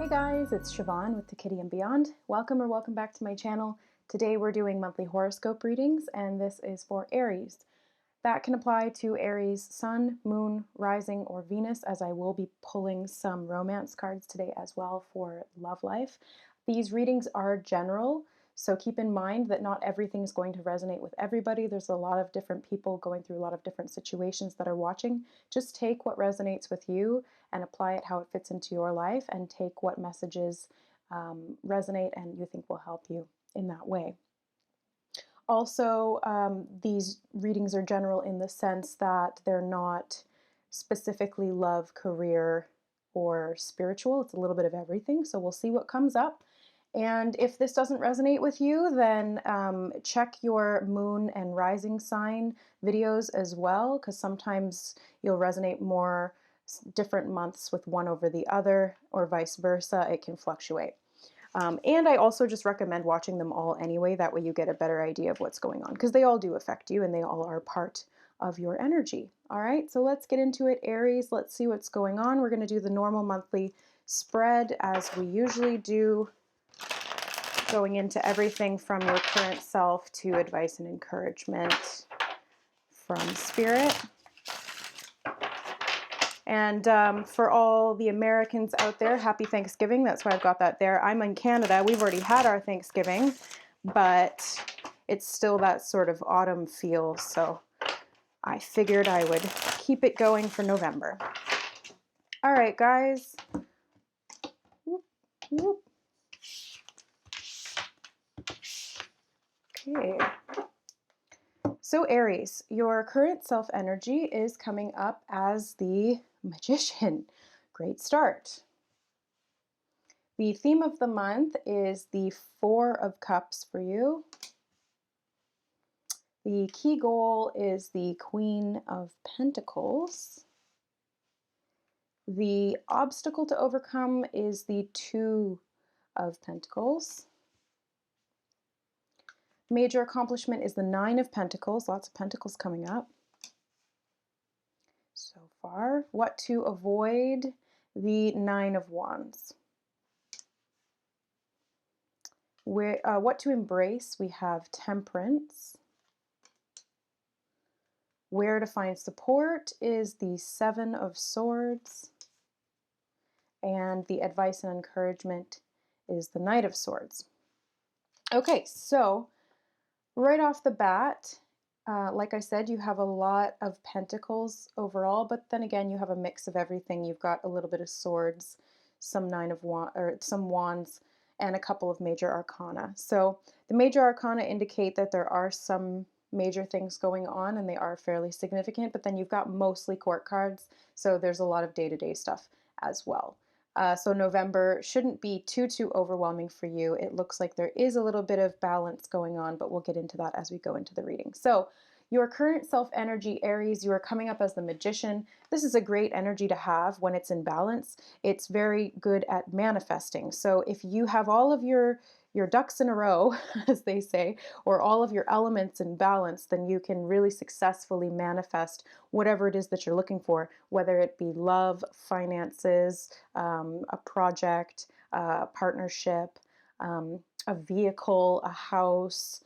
Hey guys, it's Siobhan with The Kitty and Beyond. Welcome back to my channel. Today we're doing monthly horoscope readings, and this is for Aries. That can apply to Aries Sun, Moon, Rising, or Venus, as I will be pulling some romance cards today as well for love life. These readings are general, so keep in mind that not everything is going to resonate with everybody. There's a lot of different people going through a lot of different situations that are watching. Just take what resonates with you and apply it how it fits into your life, and take what messages resonate and you think will help you in that way. Also, these readings are general in the sense that they're not specifically love, career, or spiritual. It's a little bit of everything, so we'll see what comes up. And if this doesn't resonate with you, then check your moon and rising sign videos as well, because sometimes you'll resonate more different months with one over the other, or vice versa. It can fluctuate. And I also just recommend watching them all anyway. That way you get a better idea of what's going on, because they all do affect you and they all are part of your energy. All right, so let's get into it, Aries. Let's see what's going on. We're going to do the normal monthly spread as we usually do, going into everything from your current self to advice and encouragement from Spirit. And for all the Americans out there, happy Thanksgiving. That's why I've got that there. I'm in Canada. We've already had our Thanksgiving, but it's still that sort of autumn feel. So I figured I would keep it going for November. All right, guys. Whoop, whoop. Okay. So Aries, your current self energy is coming up as the Magician. Great start. The theme of the month is the Four of Cups for you. The key goal is the Queen of Pentacles. The obstacle to overcome is the Two of Pentacles. Major accomplishment is the Nine of Pentacles. Lots of pentacles coming up so far. What to avoid? The Nine of Wands. What to embrace? We have Temperance. Where to find support is the Seven of Swords. And the advice and encouragement is the Knight of Swords. Okay, so right off the bat, like I said, you have a lot of pentacles overall, but then again, you have a mix of everything. You've got a little bit of swords, some some wands, and a couple of major arcana. So the major arcana indicate that there are some major things going on, and they are fairly significant, but then you've got mostly court cards, so there's a lot of day-to-day stuff as well. So November shouldn't be too overwhelming for you. It looks like there is a little bit of balance going on, but we'll get into that as we go into the reading. So your current self energy, Aries, you are coming up as the Magician. This is a great energy to have when it's in balance. It's very good at manifesting. So if you have all of your ducks in a row, as they say, or all of your elements in balance, then you can really successfully manifest whatever it is that you're looking for, whether it be love, finances, a project, a partnership, a vehicle, a house,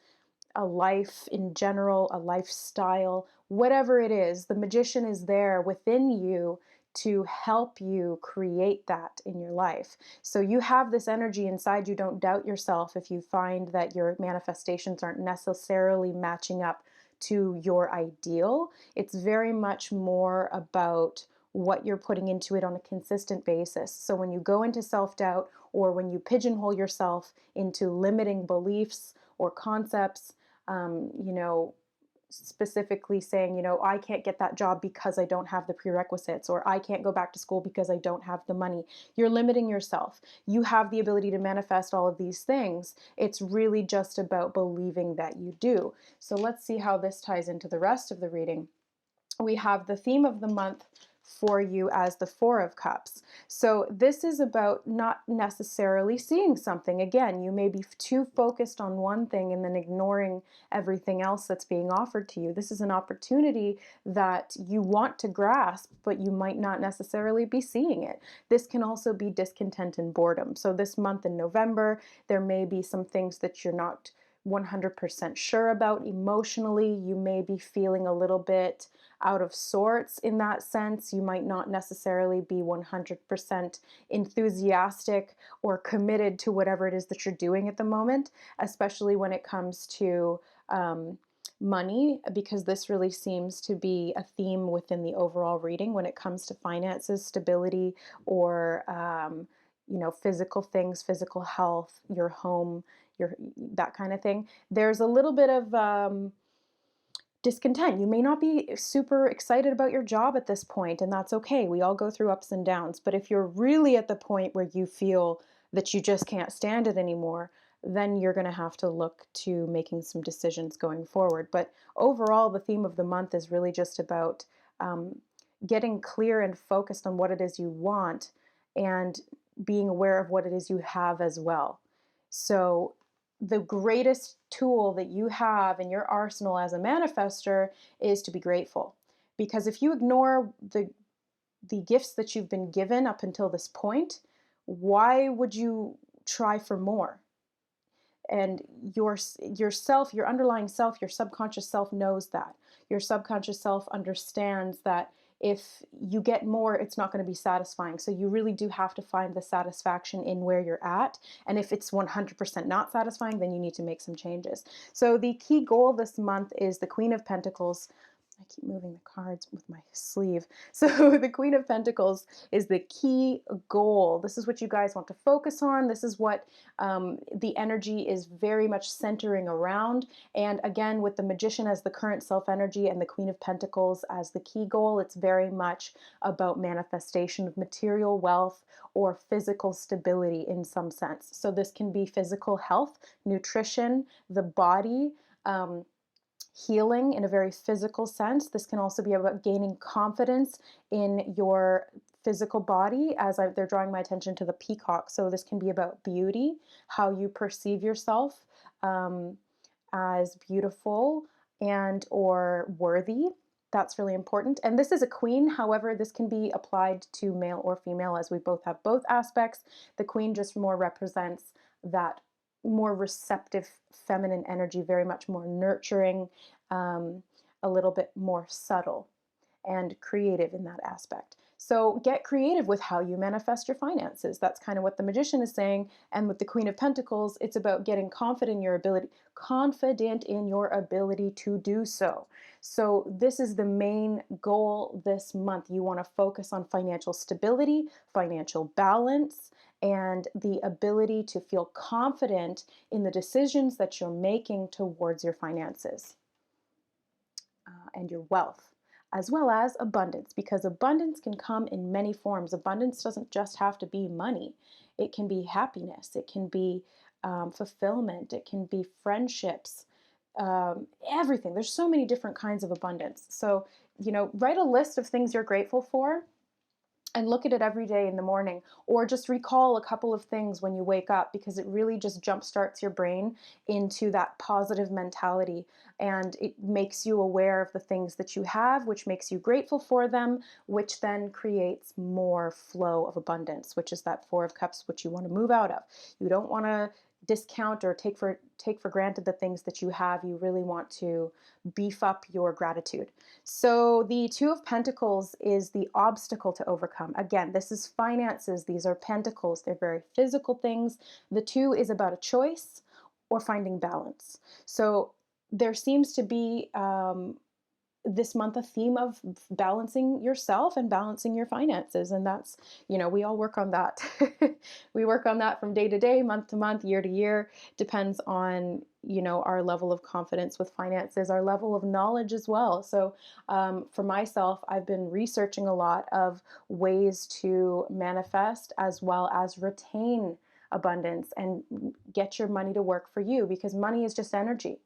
a life in general, a lifestyle, whatever it is. The Magician is there within you to help you create that in your life. So you have this energy inside you. Don't doubt yourself if you find that your manifestations aren't necessarily matching up to your ideal. It's very much more about what you're putting into it on a consistent basis. So when you go into self-doubt, or when you pigeonhole yourself into limiting beliefs or concepts, specifically saying, I can't get that job because I don't have the prerequisites, or I can't go back to school because I don't have the money. You're limiting yourself. You have the ability to manifest all of these things. It's really just about believing that you do. So let's see how this ties into the rest of the reading. We have the theme of the month for you as the Four of Cups. So this is about not necessarily seeing something. Again, you may be too focused on one thing and then ignoring everything else that's being offered to you. This is an opportunity that you want to grasp, but you might not necessarily be seeing it. This can also be discontent and boredom. So this month in November, there may be some things that you're not 100% sure about emotionally. You may be feeling a little bit out of sorts in that sense. You might not necessarily be 100% enthusiastic or committed to whatever it is that you're doing at the moment, especially when it comes to money, because this really seems to be a theme within the overall reading when it comes to finances, stability, or physical things, physical health, your home, your that kind of thing. There's a little bit of discontent. You may not be super excited about your job at this point, and that's okay. We all go through ups and downs. But if you're really at the point where you feel that you just can't stand it anymore, then you're going to have to look to making some decisions going forward. But overall, the theme of the month is really just about um, getting clear and focused on what it is you want and being aware of what it is you have as well. So the greatest tool that you have in your arsenal as a manifester is to be grateful. Because if you ignore the gifts that you've been given up until this point, why would you try for more? And yourself, your underlying self, your subconscious self knows that. Your subconscious self understands that if you get more, it's not going to be satisfying. So you really do have to find the satisfaction in where you're at. And if it's 100% not satisfying, then you need to make some changes. So the key goal this month is the Queen of Pentacles. I keep moving the cards with my sleeve. So the Queen of Pentacles is the key goal. This is what you guys want to focus on. This is what the energy is very much centering around. And again, with the Magician as the current self energy and the Queen of Pentacles as the key goal, it's very much about manifestation of material wealth or physical stability in some sense. So this can be physical health, nutrition, the body, healing in a very physical sense. This can also be about gaining confidence in your physical body, as they're drawing my attention to the peacock. So this can be about beauty, how you perceive yourself as beautiful and or worthy. That's really important. And this is a queen. However, this can be applied to male or female, as we both have both aspects. The queen just more represents that more receptive feminine energy, very much more nurturing, a little bit more subtle and creative in that aspect. So get creative with how you manifest your finances. That's kind of what the Magician is saying. And with the Queen of Pentacles, it's about getting confident in your ability to do so. So this is the main goal this month. You want to focus on financial stability, financial balance, and the ability to feel confident in the decisions that you're making towards your finances and your wealth, as well as abundance, because abundance can come in many forms. Abundance doesn't just have to be money. It can be happiness, it can be fulfillment, it can be friendships, everything. There's so many different kinds of abundance. So, write a list of things you're grateful for and look at it every day in the morning, or just recall a couple of things when you wake up, because it really just jumpstarts your brain into that positive mentality, and it makes you aware of the things that you have, which makes you grateful for them, which then creates more flow of abundance, which is that Four of Cups, which you want to move out of. You don't want to discount or take for granted the things that you have. You really want to beef up your gratitude. So the Two of Pentacles is the obstacle to overcome. Again, this is finances. These are pentacles. They're very physical things. The two is about a choice or finding balance. So there seems to be this month a theme of balancing yourself and balancing your finances. And that's, we all work on that. We work on that from day to day, month to month, year to year. Depends on, our level of confidence with finances, our level of knowledge as well. So for myself, I've been researching a lot of ways to manifest as well as retain abundance and get your money to work for you, because money is just energy.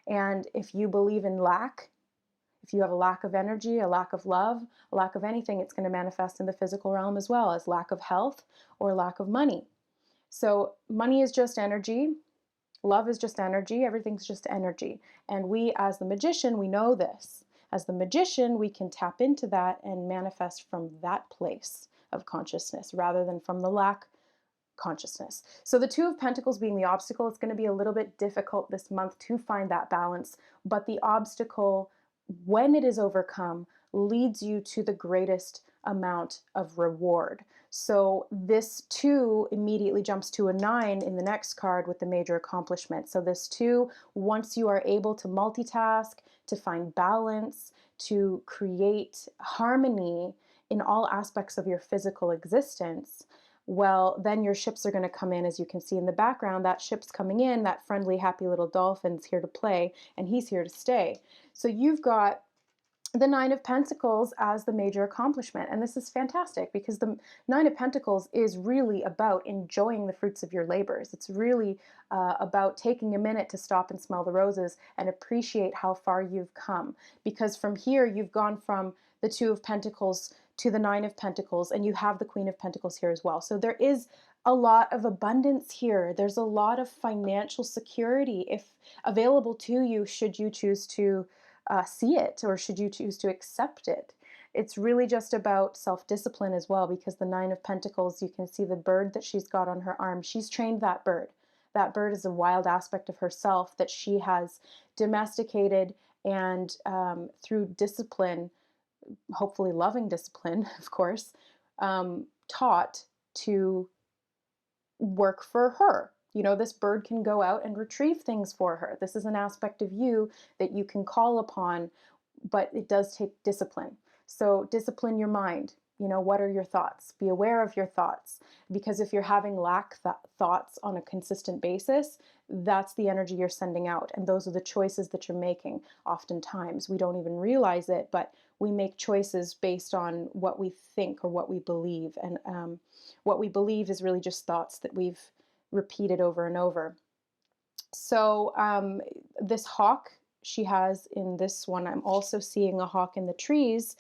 And if you believe in lack, If you have a lack of energy, a lack of love, a lack of anything, it's going to manifest in the physical realm as well as lack of health or lack of money. So, money is just energy. Love is just energy. Everything's just energy. And we, as the magician, we know this. As the magician, we can tap into that and manifest from that place of consciousness rather than from the lack consciousness. So the Two of Pentacles being the obstacle, it's going to be a little bit difficult this month to find that balance. But the obstacle, when it is overcome, leads you to the greatest amount of reward. So this 2 immediately jumps to a 9 in the next card with the major accomplishment. So this 2, once you are able to multitask, to find balance, to create harmony in all aspects of your physical existence, well, then your ships are going to come in. As you can see in the background, that ship's coming in, that friendly, happy little dolphin's here to play, and he's here to stay. So you've got the Nine of Pentacles as the major accomplishment. And this is fantastic because the Nine of Pentacles is really about enjoying the fruits of your labors. It's really about taking a minute to stop and smell the roses and appreciate how far you've come. Because from here, you've gone from the Two of Pentacles to the Nine of Pentacles, and you have the Queen of Pentacles here as well. So there is a lot of abundance here. There's a lot of financial security if available to you, should you choose to see it or should you choose to accept it. It's really just about self-discipline as well, because the Nine of Pentacles, you can see the bird that she's got on her arm. She's trained that bird. That bird is a wild aspect of herself that she has domesticated and through discipline, hopefully loving discipline, of course, taught to work for her. You know, this bird can go out and retrieve things for her. This is an aspect of you that you can call upon, but it does take discipline. So discipline your mind. You know, what are your thoughts? Be aware of your thoughts, because if you're having thoughts on a consistent basis, that's the energy you're sending out. And those are the choices that you're making. Oftentimes, we don't even realize it, but we make choices based on what we think or what we believe. And what we believe is really just thoughts that we've repeated over and over. So this hawk she has in this one, I'm also seeing a hawk in the trees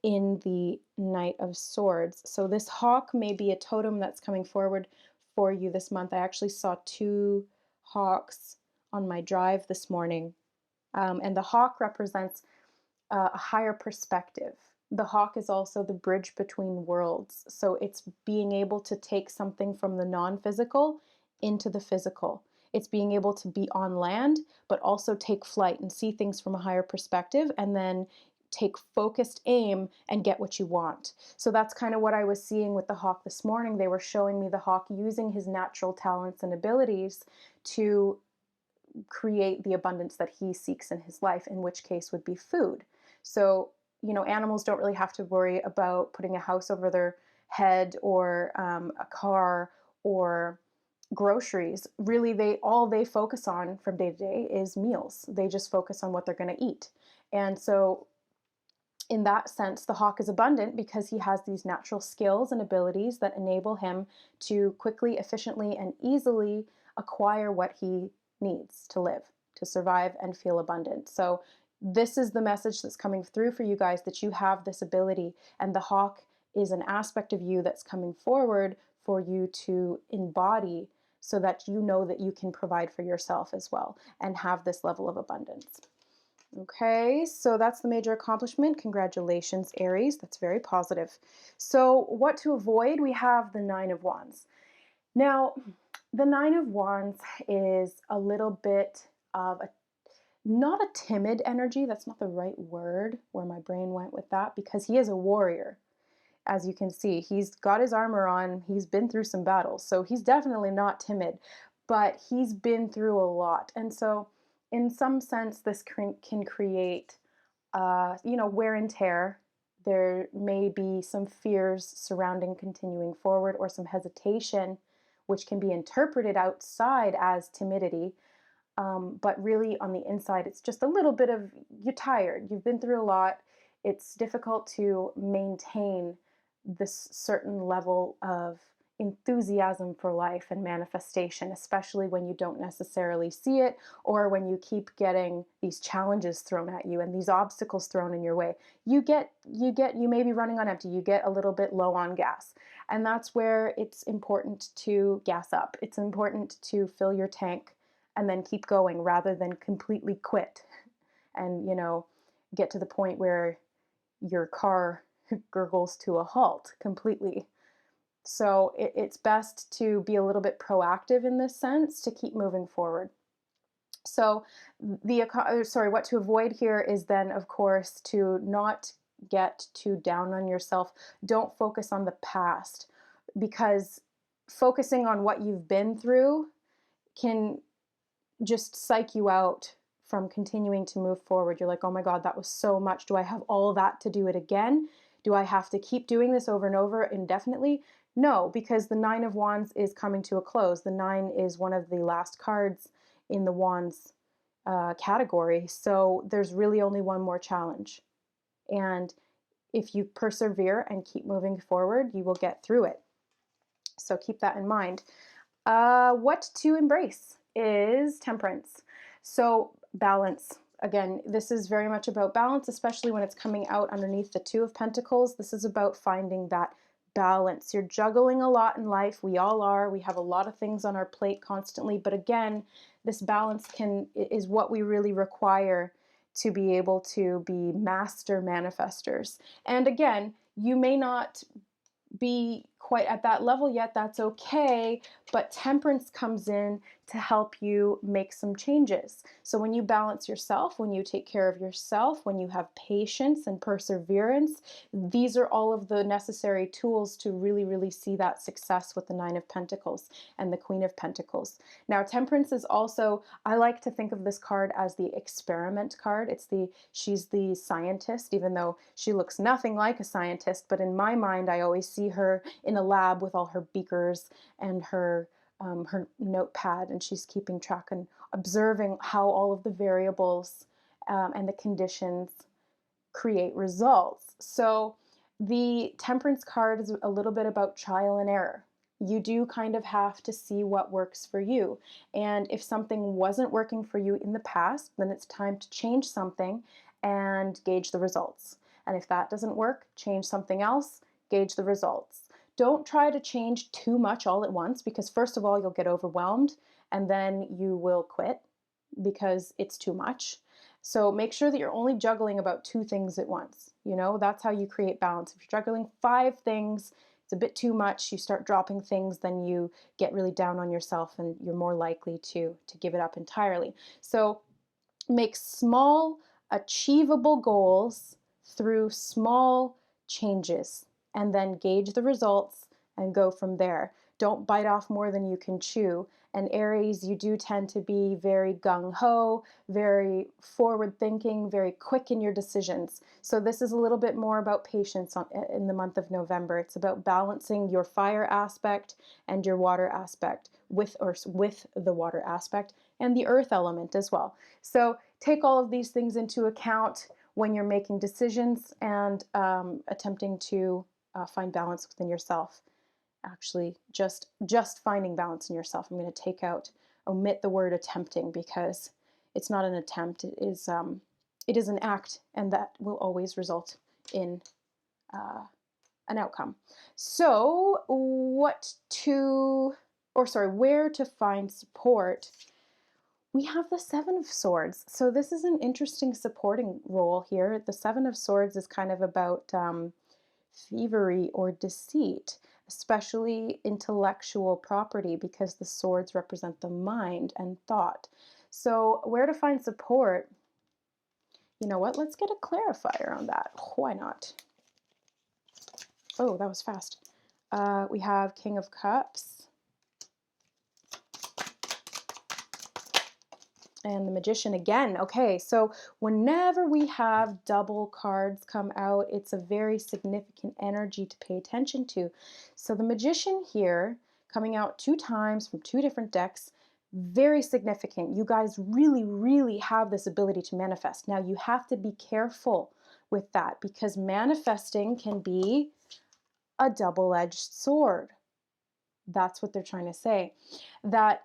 in the Knight of Swords. So this hawk may be a totem that's coming forward for you this month. I actually saw 2 hawks on my drive this morning. And the hawk represents a higher perspective. The hawk is also the bridge between worlds. So it's being able to take something from the non-physical into the physical. It's being able to be on land, but also take flight and see things from a higher perspective, and then take focused aim and get what you want. So that's kind of what I was seeing with the hawk this morning. They were showing me the hawk using his natural talents and abilities to create the abundance that he seeks in his life, in which case would be food. So, you know, animals don't really have to worry about putting a house over their head or a car or groceries. Really, all they focus on from day to day is meals. They just focus on what they're going to eat. And so in that sense, the hawk is abundant because he has these natural skills and abilities that enable him to quickly, efficiently, and easily acquire what he needs to live, to survive, and feel abundant. So this is the message that's coming through for you guys, that you have this ability, and the hawk is an aspect of you that's coming forward for you to embody, so that you know that you can provide for yourself as well and have this level of abundance. Okay, so that's the major accomplishment. Congratulations, Aries. That's very positive. So what to avoid? We have the Nine of Wands. Now, the Nine of Wands is a little bit of not a timid energy. That's not the right word, where my brain went with that, because he is a warrior. As you can see, he's got his armor on. He's been through some battles, so he's definitely not timid, but he's been through a lot. And so in some sense, this can create, wear and tear. There may be some fears surrounding continuing forward, or some hesitation, which can be interpreted outside as timidity. But really on the inside, it's just a little bit of, you're tired. You've been through a lot. It's difficult to maintain this certain level of enthusiasm for life and manifestation, especially when you don't necessarily see it, or when you keep getting these challenges thrown at you and these obstacles thrown in your way. You may be running on empty, you get a little bit low on gas. And that's where it's important to gas up. It's important to fill your tank and then keep going rather than completely quit and, get to the point where your car gurgles to a halt completely. So it's best to be a little bit proactive in this sense to keep moving forward. So what to avoid here is then, of course, to not get too down on yourself. Don't focus on the past, because focusing on what you've been through can just psych you out from continuing to move forward. You're like, oh my God, that was so much. Do I have all that to do it again? Do I have to keep doing this over and over indefinitely? No, because the Nine of Wands is coming to a close. The nine is one of the last cards in the Wands category. So there's really only one more challenge. And if you persevere and keep moving forward, you will get through it. So keep that in mind. What to embrace is Temperance. So balance. Again, this is very much about balance, especially when it's coming out underneath the Two of Pentacles. This is about finding that balance. You're juggling a lot in life. We all are. We have a lot of things on our plate constantly. But again, this balance is what we really require to be able to be master manifestors. And again, you may not be quite at that level yet, that's okay, but Temperance comes in to help you make some changes. So when you balance yourself, when you take care of yourself, when you have patience and perseverance, these are all of the necessary tools to really, really see that success with the Nine of Pentacles and the Queen of Pentacles. Now, Temperance is also, I like to think of this card as the experiment card. She's the scientist, even though she looks nothing like a scientist, but in my mind, I always see her in a lab with all her beakers and her notepad, and she's keeping track and observing how all of the variables and the conditions create results. So the Temperance card is a little bit about trial and error. You do kind of have to see what works for you. And if something wasn't working for you in the past, then it's time to change something and gauge the results. And if that doesn't work, change something else, gauge the results. Don't try to change too much all at once, because first of all, you'll get overwhelmed and then you will quit because it's too much. So make sure that you're only juggling about 2 things at once. That's how you create balance. If you're juggling 5 things, it's a bit too much. You start dropping things, then you get really down on yourself and you're more likely to give it up entirely. So make small, achievable goals through small changes, and then gauge the results and go from there. Don't bite off more than you can chew. And Aries, you do tend to be very gung-ho, very forward-thinking, very quick in your decisions. So this is a little bit more about patience in the month of November. It's about balancing your fire aspect and your water aspect with the water aspect and the earth element as well. So take all of these things into account when you're making decisions and attempting to find balance within yourself. Actually, just finding balance in yourself. I'm going to omit the word attempting, because it's not an attempt. It is an act, and that will always result in an outcome. So where to find support? We have the Seven of Swords. So this is an interesting supporting role here. The Seven of Swords is kind of about thievery or deceit, especially intellectual property, because the swords represent the mind and thought. So where to find support? You know what? Let's get a clarifier on that. Why not? Oh, that was fast. We have King of Cups. And the Magician again. Okay, so whenever we have double cards come out, it's a very significant energy to pay attention to. So the Magician here, coming out 2 times from 2 different decks, very significant. You guys really, really have this ability to manifest. Now, you have to be careful with that, because manifesting can be a double-edged sword. That's what they're trying to say. That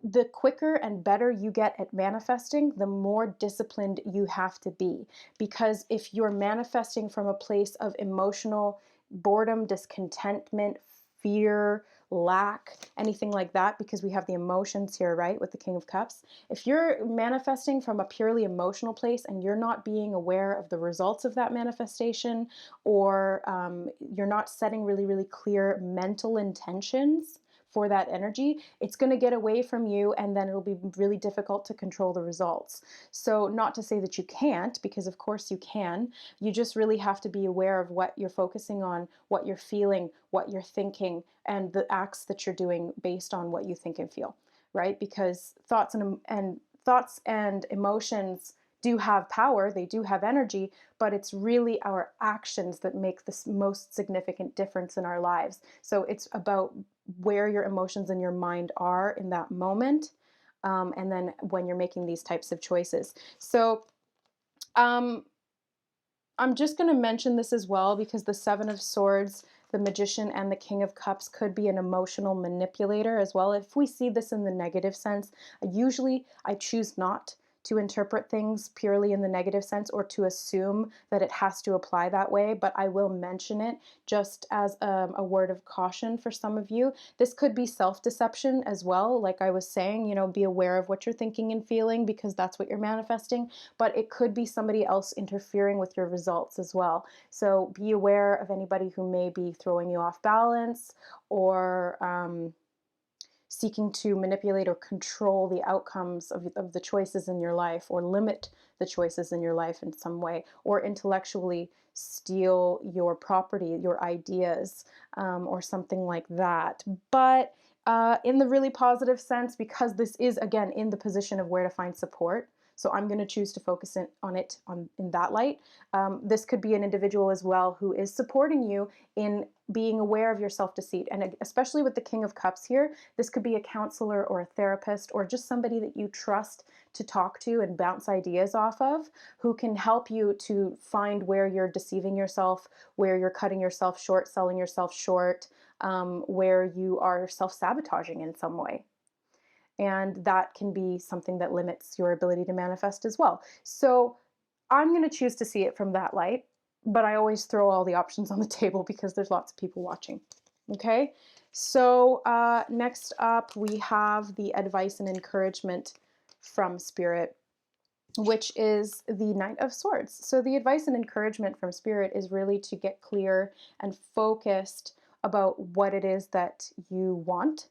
the quicker and better you get at manifesting, the more disciplined you have to be. Because if you're manifesting from a place of emotional boredom, discontentment, fear, lack, anything like that, because we have the emotions here, right, with the King of Cups. If you're manifesting from a purely emotional place and you're not being aware of the results of that manifestation, or you're not setting really, really clear mental intentions for that energy, it's going to get away from you, and then it'll be really difficult to control the results. So not to say that you can't, because of course you can. You just really have to be aware of what you're focusing on, what you're feeling, what you're thinking, and the acts that you're doing based on what you think and feel, right? Because thoughts and emotions do have power, they do have energy, but it's really our actions that make the most significant difference in our lives. So it's about where your emotions and your mind are in that moment, and then when you're making these types of choices. So um, I'm just going to mention this as well, because the Seven of Swords, the Magician, and the King of Cups could be an emotional manipulator as well. If we see this in the negative sense, usually I choose not to interpret things purely in the negative sense, or to assume that it has to apply that way, but I will mention it just as a word of caution for some of you. This could be self-deception as well. Like I was saying, be aware of what you're thinking and feeling, because that's what you're manifesting, but it could be somebody else interfering with your results as well. So be aware of anybody who may be throwing you off balance, or seeking to manipulate or control the outcomes of the choices in your life, or limit the choices in your life in some way, or intellectually steal your property, your ideas, or something like that. But in the really positive sense, because this is, again, in the position of where to find support, so I'm going to choose to focus in that light. This could be an individual as well who is supporting you in being aware of your self-deceit. And especially with the King of Cups here, this could be a counselor or a therapist, or just somebody that you trust to talk to and bounce ideas off of, who can help you to find where you're deceiving yourself, where you're cutting yourself short, selling yourself short, where you are self-sabotaging in some way. And that can be something that limits your ability to manifest as well. So I'm going to choose to see it from that light, but I always throw all the options on the table because there's lots of people watching. Okay, so next up we have the advice and encouragement from Spirit, which is the Knight of Swords. So the advice and encouragement from Spirit is really to get clear and focused about what it is that you want,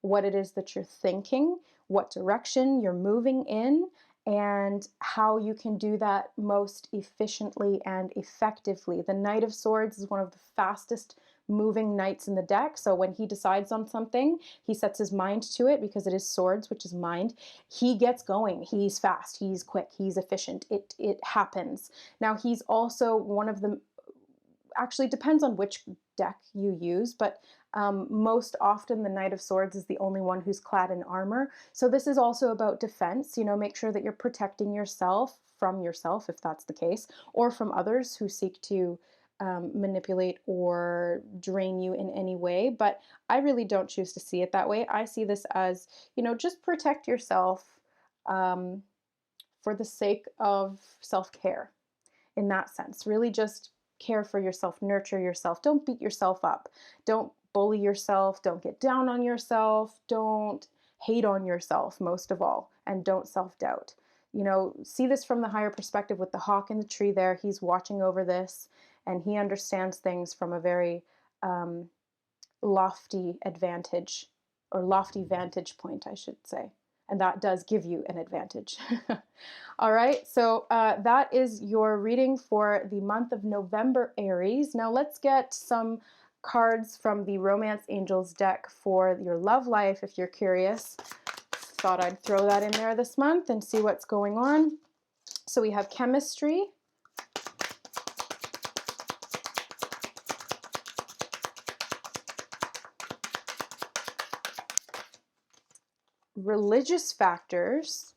what it is that you're thinking, what direction you're moving in, and how you can do that most efficiently and effectively. The Knight of Swords is one of the fastest moving knights in the deck. So when he decides on something, he sets his mind to it, because it is swords, which is mind. He gets going. He's fast, he's quick, he's efficient. It happens. Now he's also one of the, actually depends on which deck you use, but most often the Knight of Swords is the only one who's clad in armor. So this is also about defense. Make sure that you're protecting yourself from yourself, if that's the case, or from others who seek to manipulate or drain you in any way. But I really don't choose to see it that way. I see this as, just protect yourself for the sake of self-care, in that sense. Really just care for yourself, nurture yourself. Don't beat yourself up. Don't bully yourself. Don't get down on yourself. Don't hate on yourself, most of all, and don't self-doubt. See this from the higher perspective with the hawk in the tree there. He's watching over this, and he understands things from a very lofty advantage, or lofty vantage point, I should say. And that does give you an advantage. All right, so that is your reading for the month of November, Aries. Now let's get some cards from the Romance Angels deck for your love life, if you're curious. Thought I'd throw that in there this month and see what's going on. So we have chemistry, religious factors,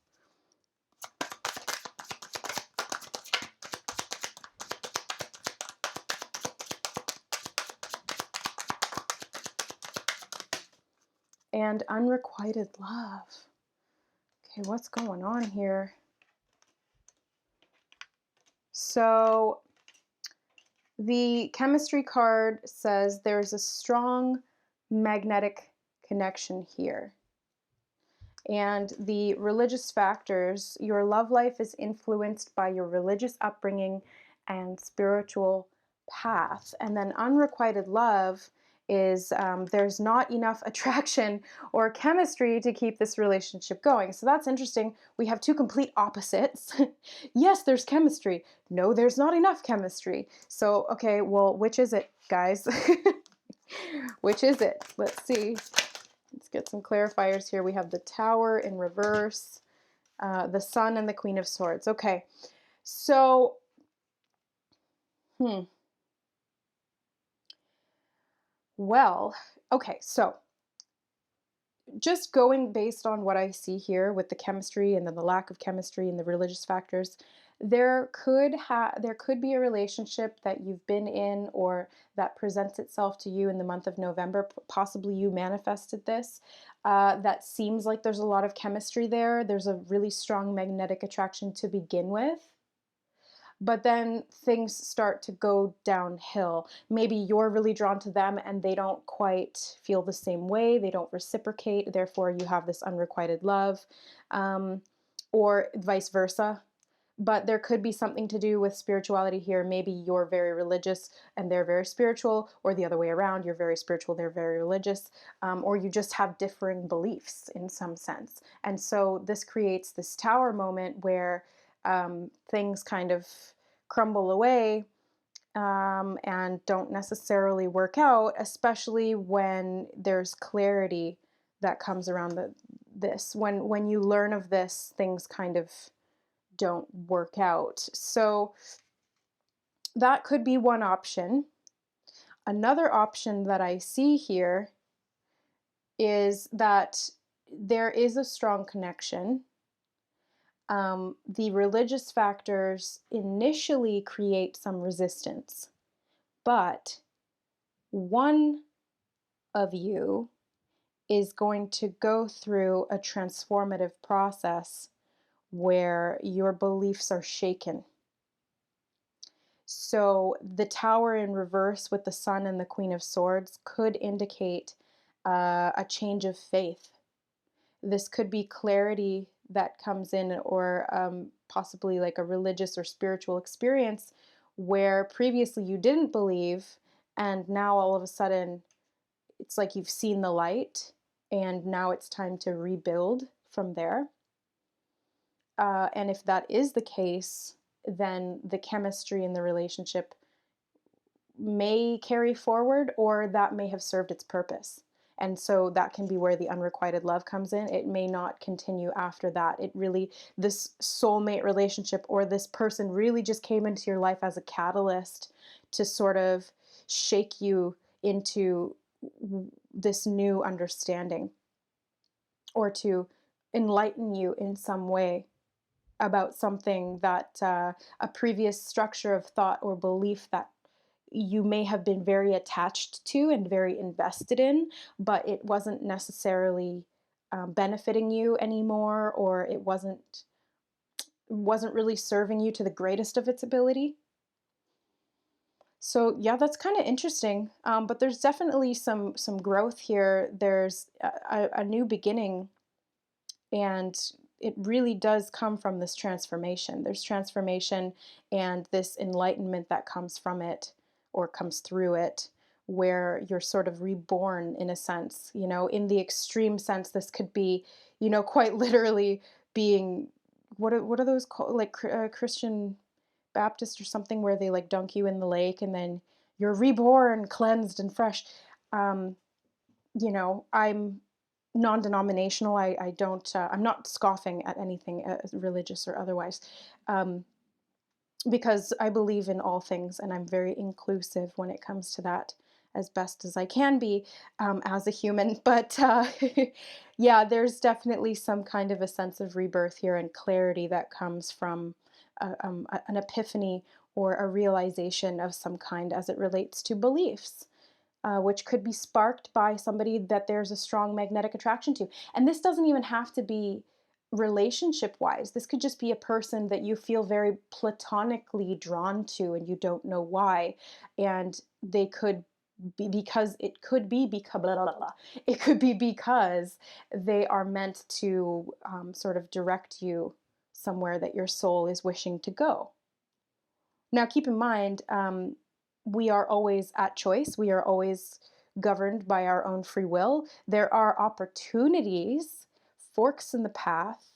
and unrequited love. Okay, what's going on here? So the chemistry card says there's a strong magnetic connection here. And the religious factors, your love life is influenced by your religious upbringing and spiritual path. And then unrequited love is there's not enough attraction or chemistry to keep this relationship going. So that's interesting. We have two complete opposites. Yes, there's chemistry. No, there's not enough chemistry. So, okay, well, which is it, guys? Which is it? Let's see. Let's get some clarifiers here. We have the Tower in reverse, the Sun, and the Queen of Swords. Okay, so, well, okay, so just going based on what I see here with the chemistry and then the lack of chemistry and the religious factors, there could be a relationship that you've been in or that presents itself to you in the month of November. Possibly you manifested this. That seems like there's a lot of chemistry there. There's a really strong magnetic attraction to begin with. But then things start to go downhill. Maybe you're really drawn to them and they don't quite feel the same way. They don't reciprocate. Therefore, you have this unrequited love, or vice versa. But there could be something to do with spirituality here. Maybe you're very religious and they're very spiritual, or the other way around, you're very spiritual, they're very religious, or you just have differing beliefs in some sense. And so this creates this tower moment where things kind of crumble away and don't necessarily work out, especially when there's clarity that comes around this. When you learn of this, things kind of don't work out. So that could be one option. Another option that I see here is that there is a strong connection. The religious factors initially create some resistance, but one of you is going to go through a transformative process where your beliefs are shaken. So the Tower in reverse with the Sun and the Queen of Swords could indicate a change of faith. This could be clarity that comes in, or possibly like a religious or spiritual experience where previously you didn't believe, and now all of a sudden it's like you've seen the light, and now it's time to rebuild from there. And if that is the case, then the chemistry in the relationship may carry forward, or that may have served its purpose. And so that can be where the unrequited love comes in. It may not continue after that. This soulmate relationship or this person really just came into your life as a catalyst to sort of shake you into this new understanding, or to enlighten you in some way about something that a previous structure of thought or belief that you may have been very attached to and very invested in, but it wasn't necessarily benefiting you anymore, or it wasn't really serving you to the greatest of its ability. So yeah, that's kind of interesting. But there's definitely some growth here. There's a new beginning, and it really does come from this transformation. There's transformation and this enlightenment that comes from it, or comes through it, where you're sort of reborn in a sense. In the extreme sense, this could be, quite literally being, what are those called, like Christian Baptist or something, where they like dunk you in the lake and then you're reborn, cleansed and fresh. Um, I'm non-denominational. I don't, I'm not scoffing at anything religious or otherwise, um, because I believe in all things and I'm very inclusive when it comes to that, as best as I can be, as a human. But yeah, there's definitely some kind of a sense of rebirth here and clarity that comes from an epiphany or a realization of some kind as it relates to beliefs. which could be sparked by somebody that there's a strong magnetic attraction to. And this doesn't even have to be relationship wise. This could just be a person that you feel very platonically drawn to and you don't know why. And they could be because it could be because blah, blah, blah, blah. It could be because they are meant to sort of direct you somewhere that your soul is wishing to go. Now, keep in mind, we are always at choice. We are always governed by our own free will. There are opportunities, forks in the path,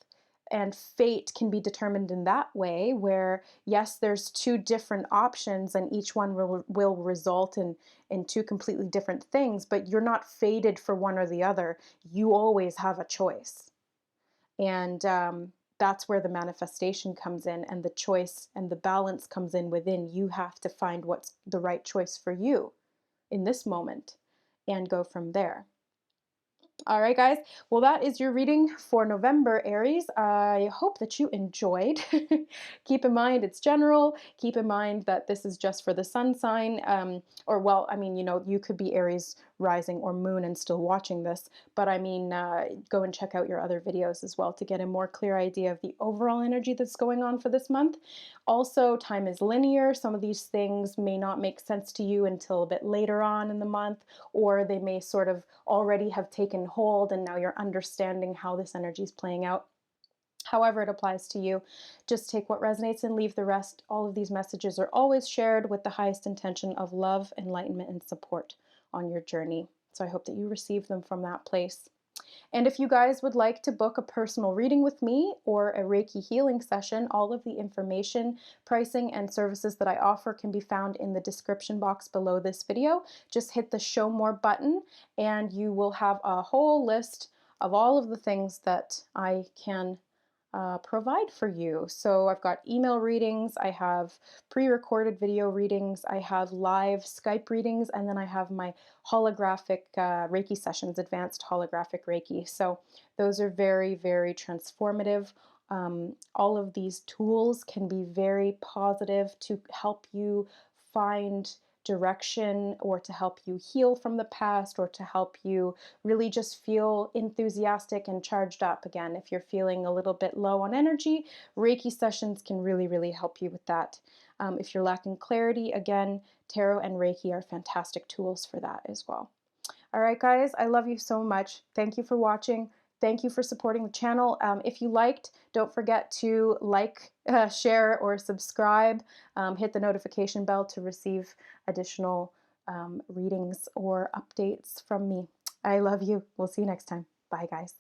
and fate can be determined in that way, where, yes, there's two different options, and each one will result in two completely different things, but you're not fated for one or the other. You always have a choice. And that's where the manifestation comes in, and the choice and the balance comes in within. You have to find what's the right choice for you in this moment and go from there. All right, guys. Well, that is your reading for November, Aries. I hope that you enjoyed. Keep in mind it's general. Keep in mind that this is just for the sun sign. Or, well, I mean, you could be Aries rising or moon and still watching this. But I mean, go and check out your other videos as well to get a more clear idea of the overall energy that's going on for this month. Also, time is linear. Some of these things may not make sense to you until a bit later on in the month, or they may sort of already have taken hold and now you're understanding how this energy is playing out. However it applies to you, just take what resonates and leave the rest. All of these messages are always shared with the highest intention of love, enlightenment, and support on your journey. So I hope that you receive them from that place. And if you guys would like to book a personal reading with me or a Reiki healing session, all of the information, pricing, and services that I offer can be found in the description box below this video. Just hit the show more button and you will have a whole list of all of the things that I can provide for you. So I've got email readings, I have pre-recorded video readings, I have live Skype readings, and then I have my holographic Reiki sessions, advanced holographic Reiki. So those are very, very transformative. All of these tools can be very positive to help you find direction or to help you heal from the past or to help you really just feel enthusiastic and charged up again. If you're feeling a little bit low on energy, Reiki sessions can really, really help you with that. If you're lacking clarity, again, Tarot and Reiki are fantastic tools for that as well. All right, guys, I love you so much. Thank you for watching. Thank you for supporting the channel. If you liked, don't forget to like, share, or subscribe. Hit the notification bell to receive additional readings or updates from me. I love you. We'll see you next time. Bye, guys.